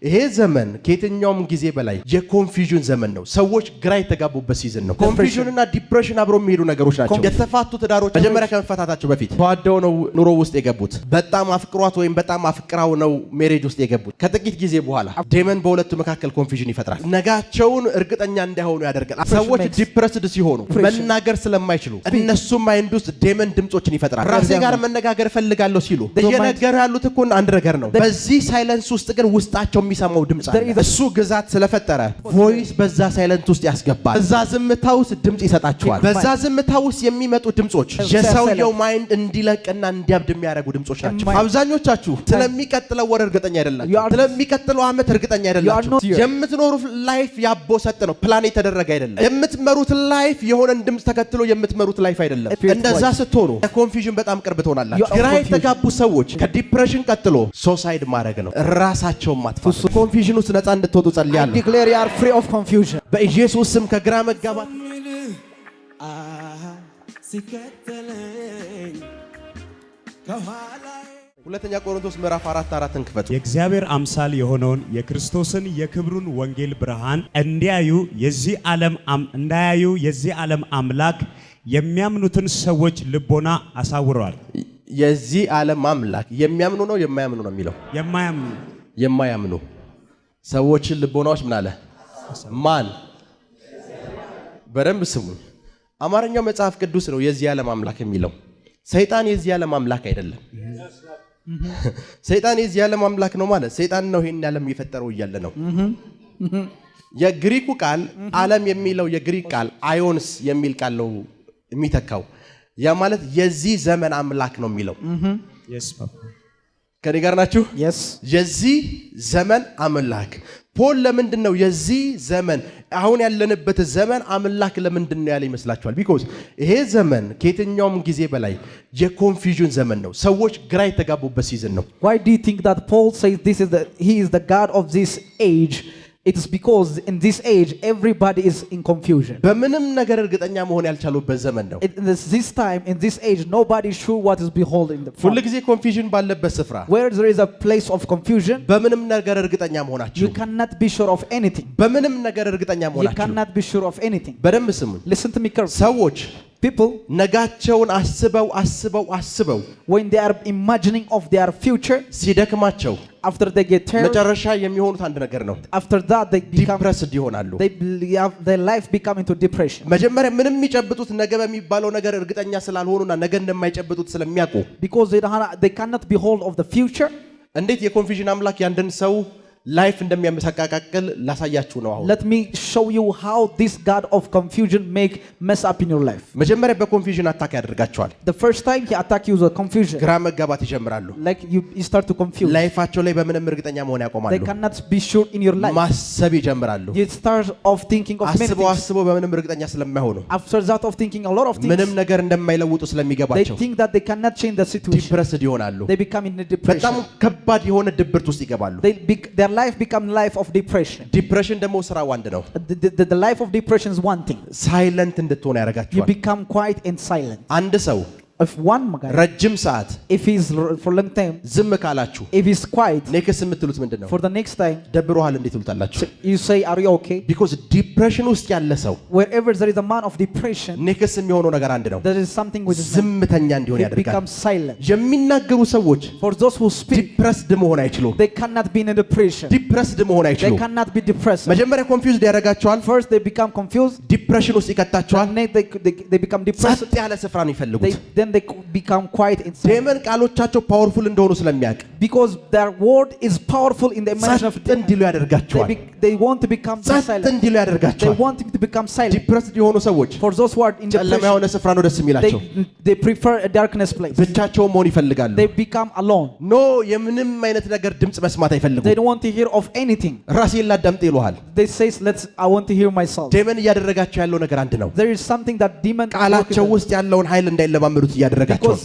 ይሄ ዘመን ከየትኛውም ጊዜ በላይ የኮንፊውዥን ዘመን ነው። ሰዎች ግራ የተጋቡበት ሲዝን ነው። ኮንፊውዥን እና ዲፕሬሽን አብሮ የሚሄዱ ነገሮች ናቸው። የተፋቱ ትዳሮች መጀመሪያ ከመፈታታቸው በፊት ተዋደው ነው ኑሮ ውስጥ የገቡት። በጣም አፍቅሯት ወይም በጣም አፍቅራው ነው ሜሬጅ ውስጥ የገቡት። ከጥቂት ጊዜ በኋላ ዴመን በሁለቱ መካከል ኮንፊውዥን ይፈጥራል። ነጋቸውን እርግጠኛ እንዳይሆኑ ያደርጋል። ሰዎች ዲፕረስድ ሲሆኑ መናገር ስለማይችሉ እነሱ ማይንድ ውስጥ ዴመን ድምጾችን ይፈጥራል። ራሴ ጋር መነጋገር ፈልጋለሁ ሲሉ እየነገሩ ያሉት እኮ አንድ ነገር ነው። በዚህ ሳይለንስ ውስጥ ግን ውስጣቸው የሚሰማው ድምጽ አለ። እሱ ግዛት ስለፈጠረ ቮይስ በዛ ሳይለንት ውስጥ ያስገባል። በዛ ዝምታ ውስጥ ድምጽ ይሰጣቸዋል። በዛ ዝምታ ውስጥ የሚመጡ ድምጾች የሰውየው ማይንድ እንዲለቅና እንዲያብድ የሚያደርጉ ድምጾች ናቸው። አብዛኞቻችሁ ስለሚቀጥለው ወር እርግጠኛ አይደላችሁ። ስለሚቀጥለው ዓመት እርግጠኛ አይደላችሁ። የምትኖሩት ላይፍ ያቦሰጥ ነው። ፕላን የተደረገ አይደለም። የምትመሩት ላይፍ የሆነን ድምጽ ተከትሎ የምትመሩት ላይፍ አይደለም። እንደዛ ስትሆኑ ኮንፊውዥን በጣም ቅርብ ትሆናላችሁ። ግራ የተጋቡ ሰዎች ከዲፕሬሽን ቀጥሎ ሱሳይድ ማድረግ ነው። ራሳቸውን ማጥፋት። ኮንፊውዥን ውስጥ ነፃ እንድትወጡ ጸልያለሁ። I declare you are free of confusion. በኢየሱስ ስም ከግራ መጋባት ሁለተኛ ቆሮንቶስ ምዕራፍ 4:4 እንክፈቱ። የእግዚአብሔር አምሳል የሆነውን የክርስቶስን የክብሩን ወንጌል ብርሃን እንዳያዩ የዚህ ዓለም አምላክ የሚያምኑትን ሰዎች ልቦና አሳውረዋል። የዚህ ዓለም አምላክ የሚያምኑ ነው የማያምኑ ነው የሚለው? የማያምኑ ሰዎችን ልቦናዎች ምን አለ? ማን? በደንብ ስሙኝ። አማርኛው መጽሐፍ ቅዱስ ነው የዚህ ዓለም አምላክ የሚለው። ሰይጣን የዚህ ዓለም አምላክ አይደለም። ሰይጣን የዚህ ዓለም አምላክ ነው ማለት ሰይጣን ነው ይሄን ዓለም የፈጠረው እያለ ነው። የግሪኩ ቃል ዓለም የሚለው የግሪክ ቃል አዮንስ የሚል ቃል ነው የሚተካው። ያ ማለት የዚህ ዘመን አምላክ ነው የሚለው። ከኔ ጋር ናችሁ? የዚህ ዘመን አምላክ። ፖል ለምንድን ነው የዚህ ዘመን አሁን ያለንበት ዘመን አምላክ ለምንድን ነው ያለ ይመስላችኋል? ቢኮዝ ይሄ ዘመን ከየትኛውም ጊዜ በላይ የኮንፊውዥን ዘመን ነው። ሰዎች ግራ የተጋቡበት ሲዝን ነው። Why do you think that Paul says he is the God of this age? It is because in this age everybody is in confusion. በምንም ነገር እርግጠኛ መሆን ያልቻሉበት ዘመን ነው። This time in this age nobody is sure what is beholding the ሁሉ ጊዜ ኮንፊውዥን ባለበት ስፍራ where there is a place of confusion በምንም ነገር እርግጠኛ መሆናችሁ you cannot be sure of anything. በምንም ነገር እርግጠኛ መሆናችሁ you cannot be sure of anything. በደንብ ስሙኝ። Listen to me carefully. ሰዎች people ነጋቸውን አስበው when they are imagining of their future ሲደክማቸው after they get tired መጨረሻ የሚሆኑት አንድ ነገር ነው። after that they become depressed ይሆናሉ። their life become into depression. መጀመሪያ ምንም የሚጨብጡት ነገ በሚባለው ነገር እርግጠኛ ስላልሆኑና ነገ እንደማይጨብጡት ስለሚያውቁ because they cannot behold of the future. እንዴት የኮንፊውዥን አምላክ ያንደን ሰው ላይፍ እንደሚያመሳቃቀል ላሳያችሁ ነው። አሁን let me show you how this God of confusion make mess up in your life. መጀመሪያ በኮንፊውዥን አታክ ያደርጋቸዋል። The first time he attack you with confusion. ግራ መጋባት ይጀምራሉ። like you start to confuse. ላይፋቸው ላይ በምንም እርግጠኛ መሆን ያቆማሉ። they cannot be sure in your life. ማሰብ ይጀምራሉ። you start of thinking of many things. አስበው በምንም እርግጠኛ ስለማይሆኑ after that of thinking a lot of things ምንም ነገር እንደማይለውጡ ስለሚገባቸው they think that they cannot change the situation. depressed ይሆናሉ። they become in a depression. በጣም ከባድ የሆነ ድብርት ውስጥ ይገባሉ። their life become life of depression. ዲፕሬሽን ደግሞ ስራው አንድ ነው። the life of depression is one thing. ሳይለንት እንድትሆን ያደርጋቸዋል። you become quiet and silent. አንድ ሰው if one guy ረጅም ሰዓት if he's for long time ዝም ካላችሁ if he's quiet ኔክስ የምትሉት ምንድነው? for the next time ደብሮሃል እንዴት ትሉታላችሁ? you say are you okay? because depression ውስጥ ያለ ሰው wherever there is a man of depression ኔክስ የሚሆነው ነገር አንድ ነው። there is something which is ዝምተኛ እንዲሆን ያደርጋል። become silent. የሚናገሩ ሰዎች for those who speak depressed መሆን አይችሉም። they cannot be in a depression. depressed መሆን አይችሉም። they cannot be depressed. መጀመሪያ confused ያደርጋቸዋል። first they become confused. depression ውስጥ ይከታቸዋል። they become depressed. ጸጥ ያለ ስፍራ ነው ይፈልጉት። then they become quiet inside. ዴመን ቃሎቻቸው ፓወርፉል እንደሆኑ ስለሚያውቅ because their word is powerful in the imagination of ጸጥ እንዲሉ ያደርጋቸዋል። they want to become silent. ጸጥ እንዲሉ ያደርጋቸዋል። they want to become silent. depressed የሆኑ ሰዎች for those who are in ጨለማ የሆነ ስፍራ ነው ደስ የሚላቸው። they prefer a darkness place. ብቻቸውን መሆን ይፈልጋሉ። they become alone. ኖ የምንም አይነት ነገር ድምጽ መስማት አይፈልጉም። they don't want to hear of anything. ራሴን ላዳምጥ ይሉሃል። they says I want to hear myself. ዴመን እያደረጋቸው ያለው ነገር አንድ ነው። there is something that demon ቃላቸው ውስጥ ያለውን ኃይል እንዳይለማመዱት ያደረጋቸው because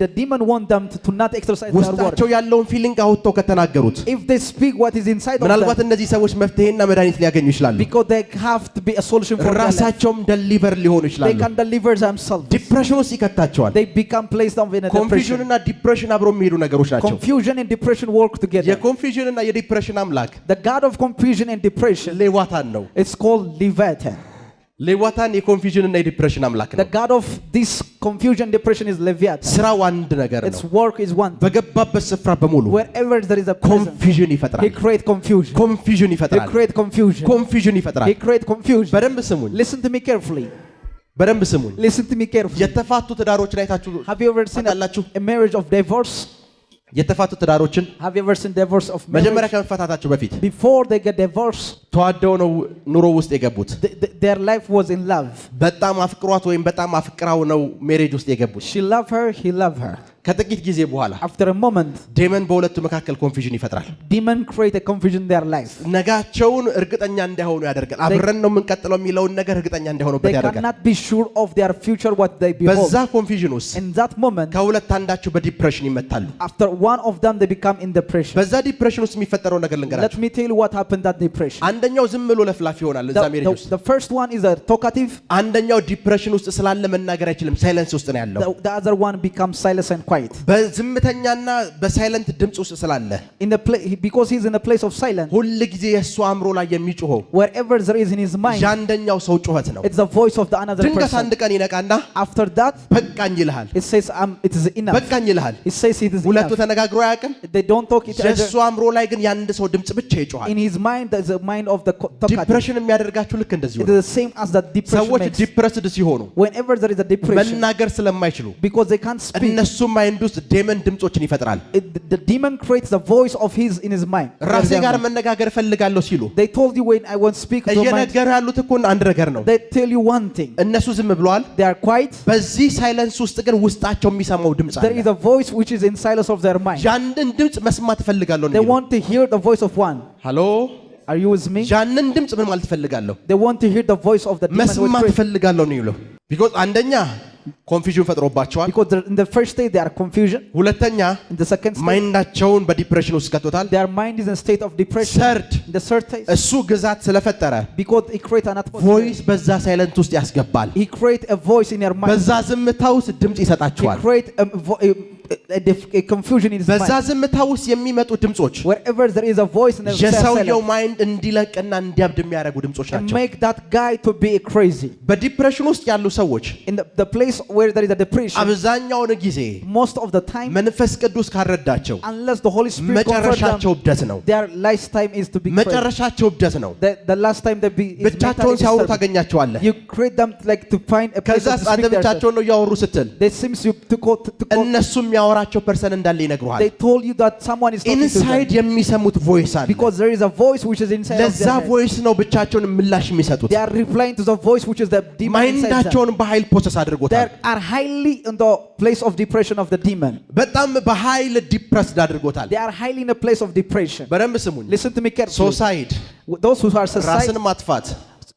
the demon want them to not exercise their word. ውስጣቸው ያለውን ፊሊንግ አውጥተው ከተናገሩት If they speak what is inside of ምናልባት them, እነዚህ ሰዎች መፍትሄና መድኃኒት ሊያገኙ ይችላሉ because they have to be a solution for their life. ራሳቸውም ዴሊቨር ሊሆኑ They ይችላሉ can deliver themselves. ዲፕሬሽን ውስጥ ይከታቸዋል They become placed in a depression. ኮንፊውዥን እና ዲፕሬሽን አብረው የሚሄዱ ነገሮች ናቸው Confusion and depression work together. የኮንፊውዥን እና የዲፕሬሽን አምላክ The God of confusion and depression, ሌዋታን ነው it's called Leviathan. ሌዋታን የኮንፊውዥን እና የዲፕሬሽን አምላክ The ነው God of this confusion and depression is Leviathan. ስራው አንድ ነገር Its ነው work is one. በገባበት ስፍራ በሙሉ Wherever there is a presence, ኮንፊውዥን he ይፈጥራል create confusion. ኮንፊውዥን He ይፈጥራል create confusion. ኮንፊውዥን He ይፈጥራል create confusion. በደንብ ስሙኝ Listen to me carefully. በደንብ ስሙኝ Listen to me carefully. የተፋቱ ትዳሮችን አይታችሁ Have you ever seen ታውቃላችሁ? a marriage of divorce? የተፋቱ ትዳሮችን Have you ever seen divorce of መጀመሪያ marriage? ከመፈታታቸው በፊት Before they get divorced, ተዋደው ነው ኑሮ ውስጥ የገቡት their life was in love. በጣም አፍቅሯት ወይም በጣም አፍቅራው ነው ሜሬጅ ውስጥ የገቡት She loved her, he loved her. ከጥቂት ጊዜ በኋላ After a moment, ዴመን በሁለቱ መካከል ኮንፊውዥን ይፈጥራል demon create a confusion in their life. ነጋቸውን እርግጠኛ እንዳይሆኑ ያደርጋል አብረን ነው የምንቀጥለው የሚለውን ነገር እርግጠኛ እንዳይሆኑበት They ያደርጋል cannot be sure of their future what they behold. በዛ ኮንፊውዥን ውስጥ In that moment, ከሁለት አንዳቸው በዲፕሬሽን ይመታሉ after one of them they become in depression. በዛ ዲፕሬሽን ውስጥ የሚፈጠረው ነገር Let ልንገራችሁ me tell you what happened that depression. አንደኛው ዝም ብሎ ለፍላፊ ይሆናል እዛ ሜሬጅ ውስጥ The first one is a talkative. አንደኛው ዲፕሬሽን ውስጥ ስላለ መናገር አይችልም ሳይለንስ ውስጥ ነው ያለው The other one becomes silent and quiet. በዝምተኛና በሳይለንት ድምጽ ውስጥ ስላለ Because he's in a place of silence. ሁሉ ጊዜ የሱ አእምሮ ላይ የሚጮኸው Wherever there is in his mind, ያንደኛው ሰው ጩኸት ነው it's the voice of the another ድንገት person. አንድ ቀን ይነቃና After that, በቃኝ ይልሃል it says it is enough. በቃኝ ይልሃል It says it is ሁለቱ enough. ተነጋግሮ አያውቅም They don't talk each other. የሱ አእምሮ ላይ ግን ያንድ ሰው ድምጽ ብቻ ይጮሃል In his mind, there's a mind of the talkative. ዲፕሬሽን የሚያደርጋችሁ ልክ እንደዚህ It ነው is the same as the depression ሰዎች makes. ዲፕረስድ ሲሆኑ Whenever there is a depression, መናገር ስለማይችሉ because they can't speak, እነሱ ማይንድ ውስጥ ዴመን ድምጾችን ይፈጥራል the demon creates the voice of his in his mind. ራሴ ጋር መነጋገር ፈልጋለሁ ሲሉ They told you when I want to speak to your mind, እየነገሩ ያሉት እኮ አንድ ነገር ነው they tell you one thing. እነሱ ዝም ብለዋል They are quiet. በዚህ ሳይለንስ ውስጥ ግን ውስጣቸው የሚሰማው ድምጽ There is አለ a voice which is in silence of their mind. ያንን ድምጽ መስማት ፈልጋለሁ They ነው want to hear the voice of one. ሃሎ Are you with me? ያንን ድምጽ ምን ማለት ፈልጋለሁ They want to hear the voice of the demon. መስማት ፈልጋለሁ ነው ይለው ቢኮዝ አንደኛ ኮንፊውዥን ፈጥሮባቸዋል Because in the first state they are confusion. ሁለተኛ In the second state, ማይንዳቸውን በዲፕሬሽን ውስጥ ከቶታል their mind is in a state of depression. Third, In the third state, እሱ ግዛት ስለፈጠረ because he create an atmosphere, ቮይስ በዛ ሳይለንት ውስጥ ያስገባል he create a voice in your mind. በዛ ዝምታ ውስጥ ድምጽ He ይሰጣቸዋል create a confusion in his በዛ mind. ዝምታ ውስጥ የሚመጡ ድምጾች Wherever there is a voice in the የሰውየው silence, ማይንድ እንዲለቅና እንዲያብድ የሚያደርጉ ድምጾች and ናቸው make that guy to be crazy. በዲፕሬሽን ውስጥ ያሉ ሰዎች In the place where there is a depression, አብዛኛውን ጊዜ most of the time, መንፈስ ቅዱስ ካረዳቸው unless the Holy Spirit comforts መጨረሻቸው them, እብደት ነው their lifetime is to be crazy. መጨረሻቸው እብደት ነው The last time they be is ብቻቸውን mentally ሲያወሩ disturbed. ታገኛቸዋለህ You create them like to find a place ከዛ to አንተ speak their ብቻቸውን ነው እያወሩ ስትል They seems you to quote እነሱ የሚያወራቸው ፐርሰን እንዳለ ይነግሩሃል they told you that someone is talking to ኢንሳይድ them የሚሰሙት ቮይስ አለ because there is a voice which is inside of ለዛ their head. ቮይስ ነው ብቻቸውን ምላሽ የሚሰጡት They are replying to the voice which is the demon inside them. ማይንዳቸውን በኃይል ፕሮሰስ They አድርጎታል are highly in the place of depression of the demon. በጣም በኃይል ዲፕረስድ አድርጎታል They are highly in a place of depression. በደንብ ስሙኝ Listen to me carefully. ሶሳይድ Those who are suicide, ራስን ማጥፋት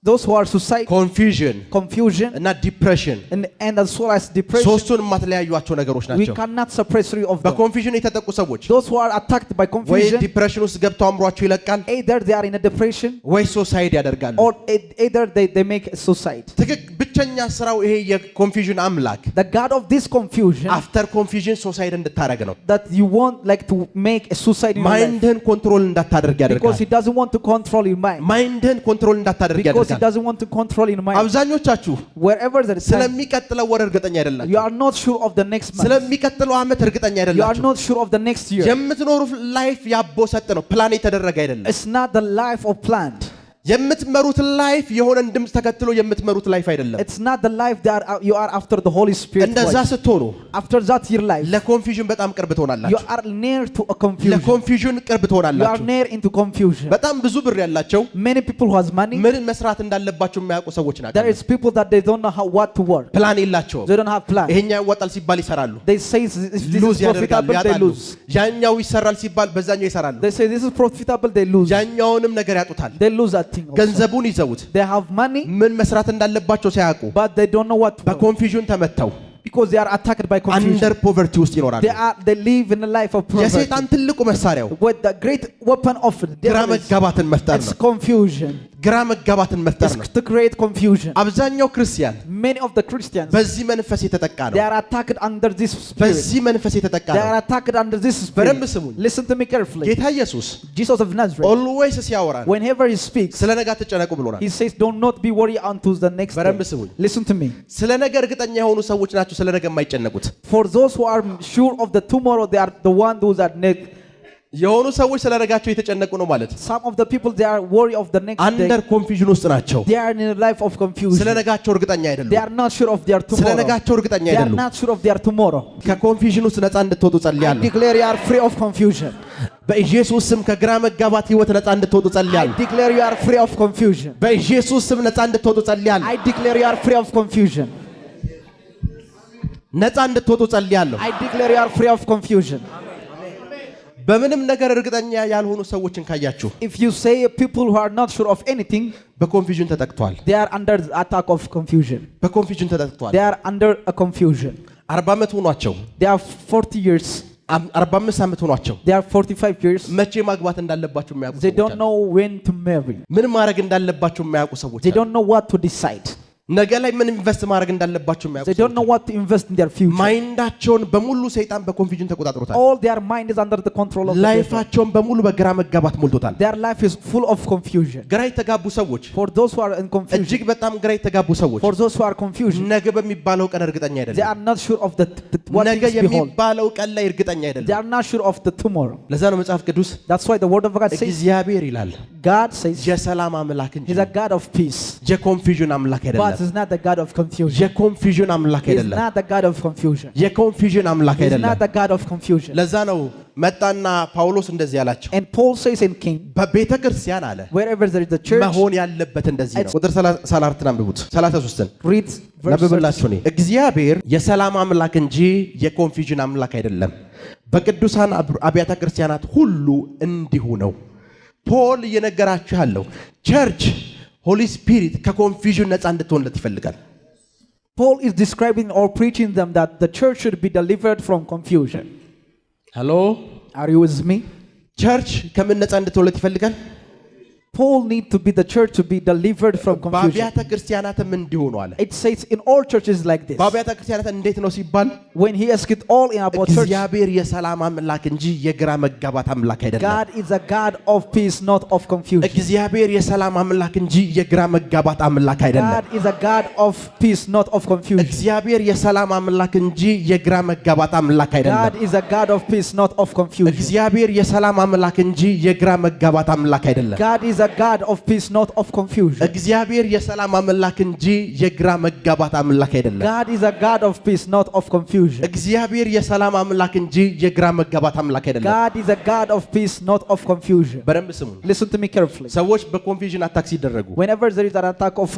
those who are suicide, ኮንፊውዥን confusion, እና ዲፕሬሽን and as well as depression, ሶስቱን የማትለያዩቸው ነገሮች we ናቸው cannot separate three of them. በኮንፊውዥን የተጠቁ ሰዎች Those who are attacked by ወይ confusion, ዲፕሬሽን ውስጥ ገብተው አእምሯቸው ይለቃል either they are in a depression ወይ ሱሳይድ ያደርጋሉ or either they make a suicide. ብቸኛ ስራው ይሄ የኮንፊውዥን አምላክ The God of this confusion, አፍተር ኮንፊውዥን ሱሳይድ እንድታረግ ነው that you want like to make a suicide in your life ማይንድህን ኮንትሮል እንዳታደርግ because ያደርጋል he doesn't want to control your mind, ማይንድህን ኮንትሮል እንዳታደርግ because he ያደርጋል doesn't want to control your mind. አብዛኞቻችሁ Wherever there is time, ስለሚቀጥለው ወር እርግጠኛ you አይደላችሁ are not sure of the next month, ስለሚቀጥለው ዓመት እርግጠኛ you are አይደላችሁ not sure of the next year. የምትኖሩት ላይፍ ያቦ ሰጥ ነው ፕላን የተደረገ አይደለም It's not the life of planned. የምትመሩት ላይፍ የሆነን ድምጽ ተከትሎ የምትመሩት ላይፍ አይደለም It's not the life that you are after the Holy Spirit እንደዛ voice. ስትሆኑ After that your life, ለኮንፊውዥን በጣም ቅርብ you ትሆናላችሁ are near to a confusion. ለኮንፊውዥን ቅርብ You are ትሆናላችሁ near into confusion. በጣም ብዙ ብር ያላቸው Many people who has money, ምን መስራት እንዳለባቸው የሚያውቁ ሰዎች there ናቸው is people that they don't know what to work. ፕላን የላቸውም They don't have plan. ይሄኛው ይወጣል ሲባል ይሰራሉ They say if this ሉዝ is ያደርጋሉ profitable, they ያጣሉ lose. ያኛው ይሰራል ሲባል በዛኛው ይሰራሉ They say this is profitable, they lose. ያኛውንም ነገር ያጡታል They lose that thing also. ገንዘቡን ይዘውት They have money, ምን መስራት እንዳለባቸው ሳያውቁ but they don't know what to do. በኮንፊውዥን ተመተው because they are attacked by confusion. አንደር ፖቨርቲ ውስጥ ይኖራሉ። They live in a life of poverty. የሰይጣን ትልቁ መሳሪያው What the great weapon of the ግራ devil is, መጋባትን መፍጠር it's ነው። confusion. ግራ መጋባትን መፍጠር ነው። It's to create confusion. አብዛኛው ክርስቲያን Many of the Christians, በዚህ መንፈስ የተጠቃ they ነው። are attacked under this spirit. በዚህ መንፈስ የተጠቃ They ነው። are attacked under this በደንብ spirit. ስሙኝ። Listen to me carefully. ጌታ ኢየሱስ Jesus of Nazareth, ኦልዌይስ ሲያወራን whenever he speaks, ስለ ነገ አትጨነቁ ብሎናል። he says, "Do not be worried unto the next በደንብ day." ስሙኝ። Listen to me. ስለ ነገ እርግጠኛ የሆኑ ሰዎች ናቸው ስለ ነገ የማይጨነቁት። For those who are sure of the tomorrow, they are the one those that need. የሆኑ ሰዎች ስለ ነገራቸው የተጨነቁ ነው ማለት። Some of the people, they are worried of the next አንደር day. ኮንፊዥን ውስጥ ናቸው። They are in a life of ስለ confusion. ነገራቸው እርግጠኛ They አይደሉም። are not sure of their ስለ tomorrow. ነገራቸው እርግጠኛ They are አይደሉም። not sure of their tomorrow. ከኮንፊዥን ውስጥ ነፃ እንድትወጡ I ጸልያለሁ። declare you are free of confusion. በኢየሱስ ስም ከግራ መጋባት ህይወት ነፃ እንድትወጡ I ጸልያለሁ። declare you are free of confusion. በኢየሱስ ስም ነፃ እንድትወጡ ጸልያለሁ። I declare you are free of confusion. ነፃ እንድትወጡ ጸልያለሁ። I declare you are free of confusion. በምንም ነገር እርግጠኛ ያልሆኑ ሰዎችን ካያችሁ If you say people who are not sure of anything, በኮንፊዥን ተጠቅቷል። they are under the attack of confusion. በኮንፊዥን ተጠቅቷል። They are under a confusion. 40 ዓመት ሆኗቸው፣ They are 40 years. 45 ዓመት ሆኗቸው They are 45 years. መቼ ማግባት እንዳለባቸው የሚያውቁ They ሰዎች don't አሉ። know when to marry. ምን ማድረግ እንዳለባቸው የሚያውቁ ሰዎች They አሉ። don't know what to decide. ነገ ላይ ምን ኢንቨስት ማድረግ እንዳለባቸው የሚያውቁ They ሰዎች don't know what to invest in their future. ማይንዳቸውን በሙሉ ሰይጣን በኮንፊዥን ተቆጣጥሮታል። All their mind is under the control of the devil. ላይፋቸውን በሙሉ በግራ መጋባት ሞልቶታል። Their life is full of confusion. ግራ የተጋቡ ሰዎች፣ For those who are in confusion, እጅግ በጣም ግራ የተጋቡ ሰዎች for those who are confused, ነገ በሚባለው ቀን እርግጠኛ they አይደለም። are not sure of what ነገ things behold. የሚባለው ቀን ላይ እርግጠኛ They አይደለም። are not sure of the tomorrow. ለዛ ነው መጽሐፍ ቅዱስ That's why the word of God says, እግዚአብሔር ይላል God says የሰላም አምላክ እንጂ He's a God of peace, የኮንፊዥን አምላክ but አይደለም። He's not the God of confusion. የኮንፊዥን አምላክ He's አይደለም። not the God of confusion. የኮንፊዥን አምላክ He's አይደለም። not the God of confusion. ለዛ ነው መጣና ጳውሎስ እንደዚህ ያላቸው And Paul says in King, በቤተ ክርስቲያን አለ wherever there is a church, መሆን ያለበት እንደዚህ ነው። ቁጥር 34 አንብቡት። 33 read verse ነብብላችሁ ነው። እግዚአብሔር የሰላም አምላክ እንጂ የኮንፊዥን አምላክ አይደለም። በቅዱሳን አብያተ ክርስቲያናት ሁሉ እንዲሁ ነው። ፖል እየነገራችሁ ያለው ቸርች ሆሊ ስፒሪት ከኮንፊዥን ነፃ እንድትሆንለት ይፈልጋል። Paul is describing or preaching them that the church should be delivered from confusion. ሄሎ Are you with me? ቸርች ከምን ነፃ እንድትሆንለት ይፈልጋል? Paul needs to be the church to be delivered from confusion. በአብያተ ክርስቲያናትም እንዲሁ ነው አለ። It says in all churches like this. በአብያተ ክርስቲያናት እንዴት ነው ሲባል When he asked it all in about church, እግዚአብሔር የሰላም አምላክ እንጂ የግራ መጋባት አምላክ አይደለም። God is a God of peace, not of confusion. እግዚአብሔር የሰላም አምላክ እንጂ የግራ መጋባት አምላክ አይደለም። God is a God of peace, not of confusion. እግዚአብሔር የሰላም አምላክ እንጂ የግራ መጋባት አምላክ አይደለም። God is a God of peace, not of confusion. እግዚአብሔር የሰላም አምላክ እንጂ የግራ መጋባት አምላክ አይደለም። God is a God of peace, not of confusion. እግዚአብሔር የሰላም አምላክ እንጂ የግራ መጋባት አምላክ አይደለም። God is a God of peace, not of confusion. እግዚአብሔር የሰላም አምላክ እንጂ የግራ መጋባት አምላክ አይደለም። God is a God of peace, not of confusion. በደንብ ስሙ። Listen to me carefully. ሰዎች በኮንፊዥን አታክ ሲደረጉ Whenever there is an attack of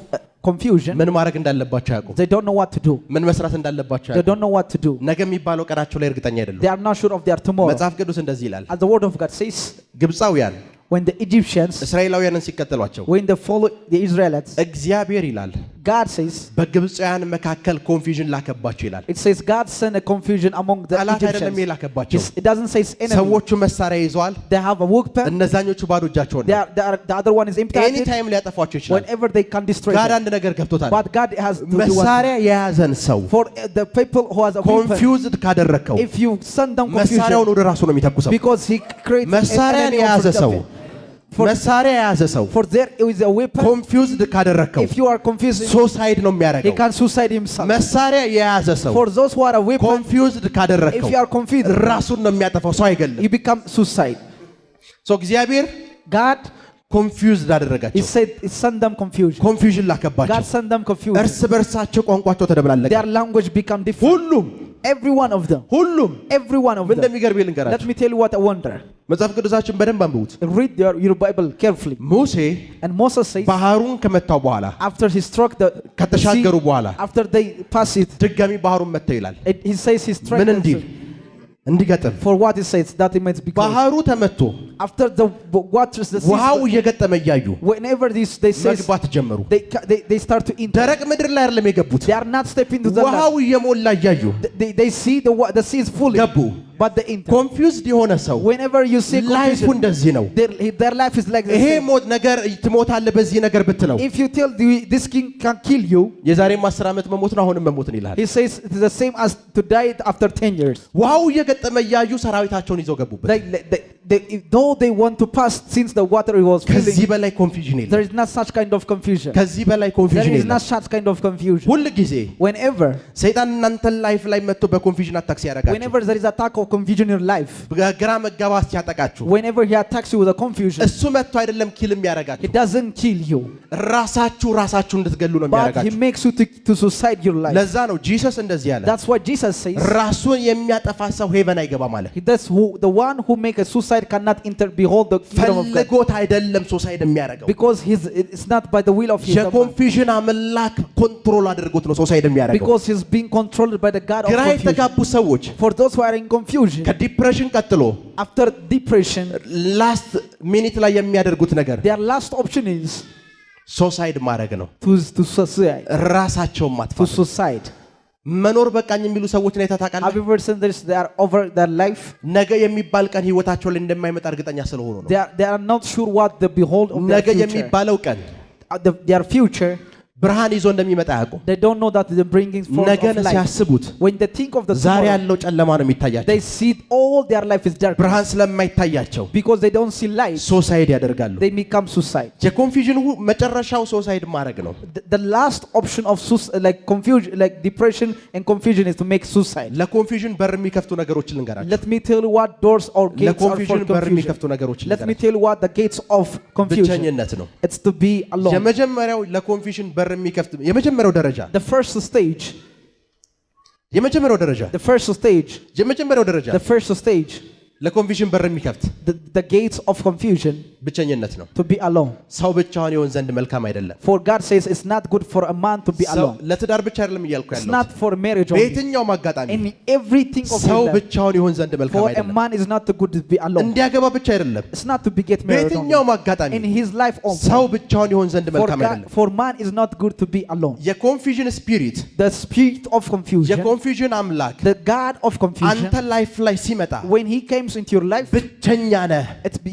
confusion, ምን ማድረግ እንዳለባቸው ያውቁ። they don't know what to do. ምን መስራት እንዳለባቸው They ያውቁ። don't know what to do. ነገ የሚባለው ቀናቸው ላይ እርግጠኛ አይደሉም። They are not sure of their tomorrow. መጽሐፍ ቅዱስ እንደዚህ ይላል። As the word of God says, ግብፃውያን when the Egyptians, እስራኤላውያንን ሲከተሏቸው when they follow the Israelites, እግዚአብሔር ይላል God says, በግብፃውያን መካከል ኮንፊዥን ላከባቸው ይላል። it says God sent a confusion among the ጠላት አይደለም Egyptians. የላከባቸው። It doesn't say it's enemy. ሰዎቹ መሳሪያ ይዘዋል። They have a weapon. እነዛኞቹ ባዶ እጃቸውን ነው። The other one is empty. ኤኒ ታይም ሊያጠፏቸው ይችላል። Whenever they can destroy ጋር them. አንድ ነገር ገብቶታል። But God has to do what? መሳሪያ የያዘን ሰው For the people who has a weapon, ኮንፊውዝድ ካደረከው if you send them confusion, መሳሪያውን ወደ ራሱ ነው የሚተኩሰው። because he creates an መሳሪያን enemy የያዘ for ሰው them. For መሳሪያ የያዘ ሰው there is a weapon. ኮንፊውዝድ ካደረከው If you are confused, ሱሳይድ ነው he የሚያደርገው። can suicide himself. መሳሪያ የያዘ ሰው For those who are a weapon, ኮንፊውዝድ if ካደረከው you are confused, ራሱን ነው የሚያጠፋው፣ ሰው አይገልም። you become suicide. እግዚአብሔር God, ኮንፊውዝድ he አደረጋቸው። said, he sent them confusion. ኮንፊውዥን ላከባቸው። God sent them confusion. እርስ በርሳቸው ቋንቋቸው ተደብላለቀ። Their language become different. ሁሉም Every one of them. ሁሉም Every one of ምን them. እንደሚገርም Let ልንገራችሁ። me tell you what I wonder. መጽሐፍ ቅዱሳችን በደንብ አንብቡት። Read your Bible carefully. ሙሴ And Moses says, ባህሩን ከመታው በኋላ after he struck the ከተሻገሩ sea, በኋላ after they pass it, ድጋሚ ባህሩን መተው ይላል። he says he struck ምን the እንዲል? sea. እንዲገጥም for what it says that it might be closed. ባህሩ ተመቶ After the waters, the ውሃው seas, እየገጠመ ያዩ whenever this they say መግባት ጀመሩ they start to enter. ደረቅ ምድር ላይ አይደለም የገቡት They are not stepping to the ውሃው land. እየሞላ ያዩ They see the sea is full, ገቡ but they enter. ኮንፊውዝድ የሆነ ሰው Whenever you see ላይፉ confusion, እንደዚህ ነው their life is like ይሄ this. ሞት ነገር ትሞታለህ በዚህ ነገር ብትለው If you tell this king can kill you, የዛሬም 10 ዓመት መሞት ነው አሁንም መሞት ነው ይላል he says it's the same as to die after 10 years. ውሃው እየገጠመ ያዩ ሰራዊታቸውን ይዘው ገቡበት Though they want to pass since the water was ከዚህ filling, በላይ ኮንፊውዥን there የለም is not such kind of confusion. ከዚህ በላይ There ኮንፊውዥን is የለም not such kind of confusion. ሁሉ ጊዜ Whenever ሰይጣን እናንተን ላይፍ ላይ መጥቶ በኮንፊውዥን አታክ ሲያደርጋችሁ Whenever there is attack of confusion in your life, በግራ መጋባት ሲያጠቃችሁ whenever he attacks you with a confusion, እሱ መጥቶ አይደለም ኪል he የሚያደርጋችሁ doesn't kill you, ራሳችሁ እንድትገሉ ነው but he የሚያደርጋችሁ makes you to suicide your life. ለዛ ነው ጂሰስ እንደዚህ ያለ That's why Jesus says, ራሱን የሚያጠፋ ሰው ሄቨን አይገባም አለ that's who the one who makes a suicide cannot enter behold the kingdom of God, ፈልጎት አይደለም ሱሳይድ የሚያደርገው because it's not by the will of his man, የኮንፊውዥን አምላክ ኮንትሮል አድርጎት ነው ሱሳይድ የሚያደርገው because he's being controlled by the God of ግራ confusion. የተጋቡ ሰዎች For those who are in confusion, ከዲፕሬሽን ቀጥሎ after depression, ላስት ሚኒት ላይ የሚያደርጉት ነገር their last option is ሱሳይድ ማድረግ ነው to suicide, ራሳቸውን to ማጥፋት suicide. መኖር በቃኝ የሚሉ ሰዎች ነው Have ታውቃለህ you ever seen this? They are over their life. ነገ የሚባል ቀን ህይወታቸው ላይ እንደማይመጣ እርግጠኛ ስለሆኑ ነው They are not sure what the behold of their ነገ future. የሚባለው ቀን Their future, ብርሃን ይዞ እንደሚመጣ ያውቁ they don't know that they're bringing forth ነገን of light. ሲያስቡት When they think of the ዛሬ tomorrow, ያለው ጨለማ ነው የሚታያቸው they see all their life is dark ብርሃን ስለማይታያቸው because they don't see light. ሱሳይድ ያደርጋሉ They become suicide. የኮንፊውዥን መጨረሻው ሱሳይድ ማድረግ ነው The last option of like confusion, like depression and confusion, is to make suicide. ለኮንፊውዥን በር የሚከፍቱ ነገሮችን ልንገራችሁ Let me tell you what doors or gates are for ለኮንፊውዥን በር confusion. የሚከፍቱ ነገሮችን Let me tell you what the gates of confusion. ብቸኝነት ነው It's to be alone. የመጀመሪያው ለኮንፊውዥን በር የሚከፍት የመጀመሪያው ደረጃ The first stage, የመጀመሪያው ደረጃ the first stage, የመጀመሪያው ደረጃ the first stage, ለኮንፊውዥን በር የሚከፍት the gates of confusion, ብቸኝነት ነው to be alone. ሰው ብቻውን ይሆን ዘንድ መልካም አይደለም For God says it's not good for a man to be ሰው alone. ለትዳር ብቻ አይደለም እያልኩ It's ያለው not for marriage only. በየትኛውም አጋጣሚ In everything of ሰው your life. ብቻውን ይሆን ዘንድ መልካም For a አይደለም man is not good to be alone. እንዲያገባ ብቻ አይደለም It's not to be get married በየትኛውም only. አጋጣሚ In his life ሰው also. ብቻውን ይሆን ዘንድ መልካም አይደለም For man is not good to be alone. የኮንፊውዥን ስፒሪት The spirit of confusion, የኮንፊውዥን አምላክ the God of confusion, አንተ ላይፍ ላይ ሲመጣ when he comes into your life, ብቸኛ ነህ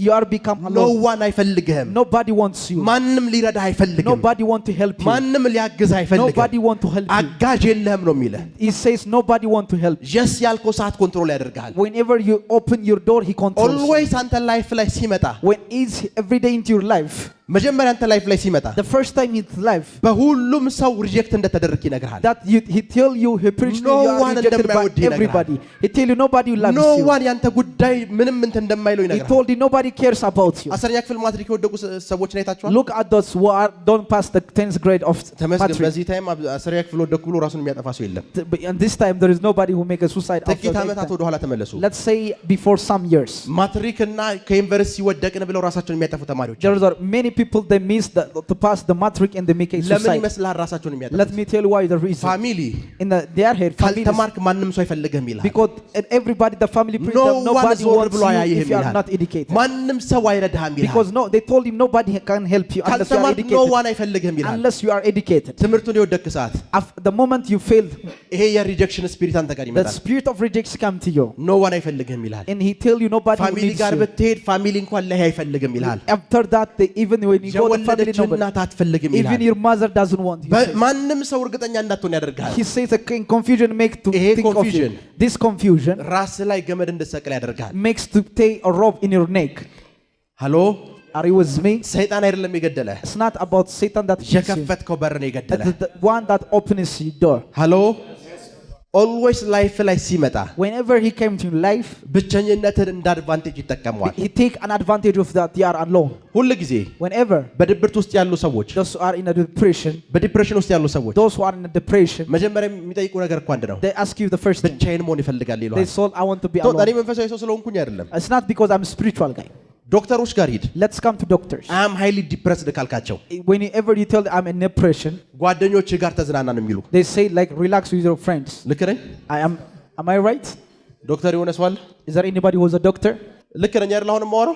you are become ኖ alone. ዋን አይፈልግህም Nobody wants you. ማንም ሊረዳህ አይፈልግም Nobody want to help you. ማንም ሊያግዝህ አይፈልግም Nobody want to help you. አጋዥ የለህም ነው የሚልህ He says nobody want to help you. የስ ያልከው ሰዓት ኮንትሮል ያደርግሃል Whenever you open your door, he controls you. ኦልዌይስ አንተ ላይፍ ላይ ሲመጣ When he's every day into your life, መጀመሪያ አንተ ላይፍ ላይ ሲመጣ the first time in his life, በሁሉም ሰው ሪጀክት እንደተደረግክ ይነግርሃል that he tell you, he preached No you are one rejected by እንደማይወድ ይነግራል። everybody. He tell you nobody loves ኖ you. ዋን ያንተ ጉዳይ ምንም እንትን እንደማይለው He ይነግርሃል told you nobody cares about you. አስረኛ ክፍል ማትሪክ የወደቁ ሰዎችን አይታችኋል Look at those who don't pass the 10th grade of ተመስገን matric. በዚህ ታይም አስረኛ ክፍል ወደቁ ብሎ ራሱን የሚያጠፋ ሰው የለም And this time there is nobody who make a suicide after ጥቂት that ዓመታት time. ወደ ኋላ ተመለሱ Let's say before some years. ማትሪክ እና ከዩኒቨርሲቲ ወደቅን ብለው ራሳቸውን የሚያጠፉ ተማሪዎች There are many people they miss to pass the matric and they make a ለምን suicide. ይመስልሃል ራሳቸውን Let የሚያጠፉት me tell you why the reason. ፋሚሊ In their head, family is- ካልተማርክ ማንም ሰው አይፈልግህም ይልሃል because everybody, the family, ኖ ዋን nobody ዞር wants ብሎ you አያይህም if you are ይልሃል not educated. ማንም ሰው አይረዳህም ይልሃል Because no, they told him nobody can help you unless you are ካልተማርክ ኖ educated. ዋን አይፈልግህም ይልሃል Unless you are educated. ትምህርቱን የወደቅክ ሰዓት The moment you fail, ይሄ የሪጀክሽን ስፒሪት አንተ ጋር the ይመጣል spirit of rejection come to you, ኖ ዋን አይፈልግህም ይልሃል and he tell you nobody ፋሚሊ needs ጋር you. ብትሄድ ፋሚሊ እንኳን ለህ አይፈልግም ይልሃል After that, even when you go to family, የወለደች nobody, እናት አትፈልግም even ይልሃል your mother doesn't want you. ማንም ሰው እርግጠኛ እንዳትሆን ያደርግሃል He says a confusion makes to ይሄ think of confusion you. This confusion ራስ ላይ ገመድ እንድትሰቅል ያደርግሃል makes to take a rope in your neck. ሃሎ Are you with me? ሰይጣን አይደለም የገደለህ It's not about Satan that kills you. የከፈትከው በር ነው That የገደለህ is the one that opens your door. ሃሎ ኦልዌይስ ላይፍ ላይ ሲመጣ Whenever he came to your life, ብቸኝነትን እንደ አድቫንቴጅ ይጠቀመዋል he take an advantage of that you are alone. ሁል ጊዜ Whenever በድብርት ውስጥ ያሉ ሰዎች those who are in a depression, በዲፕሬሽን ውስጥ ያሉ ሰዎች those who are in a depression, መጀመሪያ የሚጠይቁ ነገር እኮ አንድ ነው they ask you the first thing. ብቻዬን መሆን ይፈልጋል They ይለዋል say, I want to be እኔ alone. መንፈሳዊ ሰው ስለሆንኩኝ አይደለም It's not because I'm a spiritual guy. ዶክተሮች ጋር ሂድ Let's come to doctors. አም ሃይሊ ዲፕረስድ ካልካቸው Whenever you tell them I'm in depression, ጓደኞች ጋር ተዝናና ነው የሚሉ they say like relax with your friends. ልክ ነኝ Am I right? ዶክተር የሆነ ሰው አለ? Is there anybody who is a doctor? ልክ ነኝ አይደል? አሁን የማወራው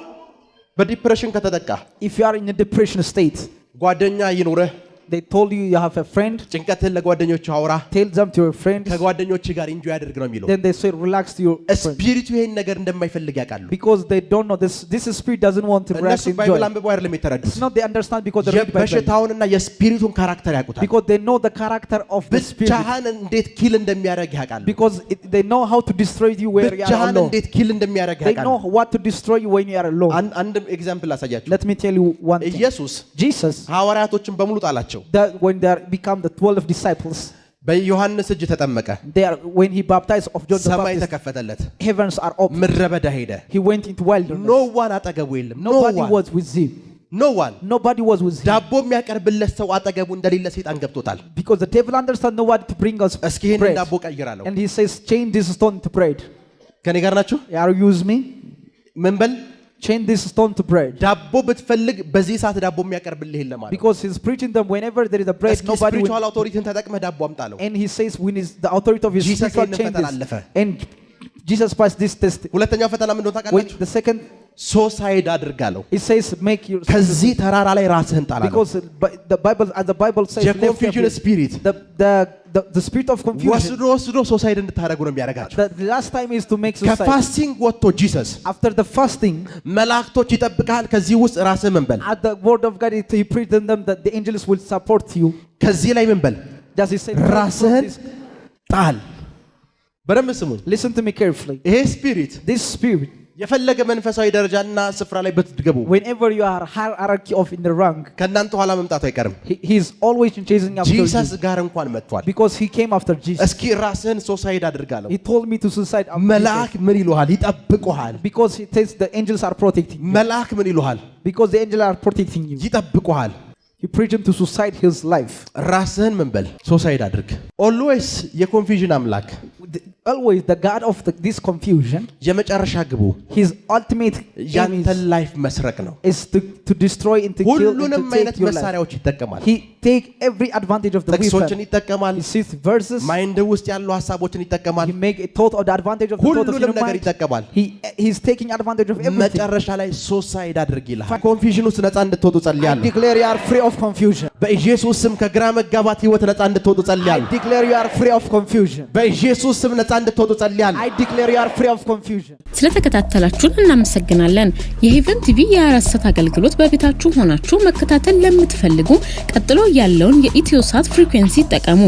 በዲፕሬሽን ከተጠቃ If you are in a depression state, ጓደኛ ይኑርህ they told you you have a friend, ጭንቀትን ለጓደኞቹ አውራ tell them to your friends, ከጓደኞች ጋር ኢንጆይ አድርግ ነው የሚለው then they say relax to your friend. ስፒሪቱ ይሄን ነገር እንደማይፈልግ ያውቃሉ Because they don't know this spirit doesn't want to relax እነሱ and ባይብል enjoy. አንብበው አይደለም የተረዱት It's not they understand because they read Bible. የበሽታውንና የስፒሪቱን ካራክተር ያውቁታል Because they know the character of the spirit. ብቻህን እንዴት ኪል እንደሚያደርግ ያውቃሉ Because they know how to destroy you when you are ብቻህን alone. እንዴት ኪል እንደሚያደርግ They know ያውቃሉ what to destroy you when you are alone. አንድ ኤግዛምፕል አሳያችሁ Let me tell you one thing. ኢየሱስ Jesus, ሐዋርያቶችን በሙሉ ጣላቸው that when they become the 12 disciples, በዮሐንስ እጅ ተጠመቀ when he baptized of John the ሰማይ Baptist, ተከፈተለት heavens are open. ምድረ በዳ ሄደ He went into wilderness. ኖ ዋን አጠገቡ የለም Nobody was with him. ኖ ዋን Nobody was with him. ዳቦ የሚያቀርብለት ሰው አጠገቡ እንደሌለ ሰይጣን ገብቶታል Because the devil understands nobody to bring us እስኪ ይሄን bread. ዳቦ ቀይራለሁ And he says, change this stone to bread. ከኔ ጋር ናችሁ Are you with me? ምን በል Change this stone to bread. ዳቦ ብትፈልግ በዚህ ሰዓት ዳቦ የሚያቀርብልህ የለም ማለት Because he's preaching them whenever there is a bread, እስኪ nobody will. ስፒሪቹዋል አውቶሪቲን ተጠቅመህ ዳቦ አምጣለው And he says, when is the authority of his Jesus spiritual ይሄንን ፈተና changes. አለፈ And Jesus passed this test. ሁለተኛው ፈተና ምን እንደሆነ When ታውቃላችሁ the second, ሶሳይድ አድርጋለሁ it says, make your. ከዚህ ተራራ ላይ ራስህን ጣላለሁ Because the Bible, as the Bible says, lift up የኮንፊውዥን your- ስፒሪት the spirit of confusion. ወስዶ ሶሳይድ እንድታደርጉ ነው የሚያደርጋቸው The last time is to make suicide. ከፋስቲንግ ወጥቶ ጂሰስ After the fasting, መላእክቶች ይጠብቃል ከዚህ ውስጥ ራስህ ምን በል at the word of God, he preached them that the angels will support you. ከዚህ ላይ ምን በል Just he said, ራስህን ጣል በደንብ ስሙኝ listen to me carefully. ይሄ ስፒሪት This spirit, የፈለገ መንፈሳዊ ደረጃና ስፍራ ላይ ብትገቡ whenever you are hierarchy of in the rank, ከእናንተ ኋላ መምጣቱ አይቀርም he's always chasing after ጂሰስ you. ጋር እንኳን መጥቷል Because he came after Jesus. እስኪ ራስህን ሶሳይድ አድርጋለሁ He told me to suicide after መልአክ ምን ይሉሃል ይጠብቁሃል Jesus. Because he says the angels are protecting you. መልአክ ምን ይሉሃል Because the angels are protecting you. ይጠብቁሃል He preached him to suicide his life. ራስህን ምን በል ሶሳይድ አድርግ ኦልዌይስ የኮንፊውዥን አምላክ Always the God of this confusion, የመጨረሻ ግቡ his ultimate aim ያንተን ላይፍ መስረቅ ነው is to destroy and to kill and ሁሉንም to take አይነት your life. መሳሪያዎች ይጠቀማል He take every advantage of the ጥቅሶችን weapon. ይጠቀማል He sees verses. ማይንድ ውስጥ ያሉ ሐሳቦችን ይጠቀማል He make a thought of the advantage of the thought of ሁሉንም human ነገር mind. ይጠቀማል He's taking advantage of everything. መጨረሻ ላይ ሶሳይድ አድርግ ይልሃል ኮንፊውዥን ውስጥ ነፃ እንድትወጡ I ጸልያለሁ declare you are free of confusion. በኢየሱስ ስም ከግራ መጋባት ህይወት ነፃ እንድትወጡ I ጸልያለሁ declare you are free of confusion. በኢየሱስ ስም ነፃ እንድትወጡ ጸልያለሁ I declare you are free of confusion. ስለተከታተላችሁን እናመሰግናለን። የሄቨን ቲቪ የአራሰት አገልግሎት በቤታችሁ ሆናችሁ መከታተል ለምትፈልጉ ቀጥሎ ያለውን የኢትዮሳት ፍሪኩዌንሲ ተጠቀሙ።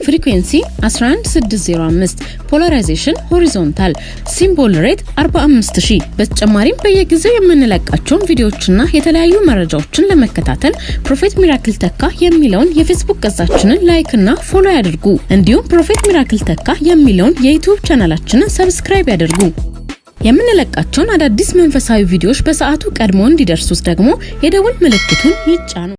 ፍሪኩዌንሲ 11605 ፖላራይዜሽን ሆሪዞንታል ሲምቦል ሬት 45000 በተጨማሪም በየጊዜው የምንለቃቸውን ቪዲዮዎችና የተለያዩ መረጃዎችን ለመከታተል ፕሮፌት ሚራክል ተካ የሚለውን የፌስቡክ ገጻችንን ላይክ እና ፎሎ ያድርጉ። እንዲሁም ፕሮፌት ሚራክል ተካ የሚለውን የዩቲዩብ ቻናላችንን ሰብስክራይብ ያድርጉ። የምንለቃቸውን አዳዲስ መንፈሳዊ ቪዲዮዎች በሰዓቱ ቀድሞ እንዲደርሱት ደግሞ የደወል ምልክቱን ይጫኑ።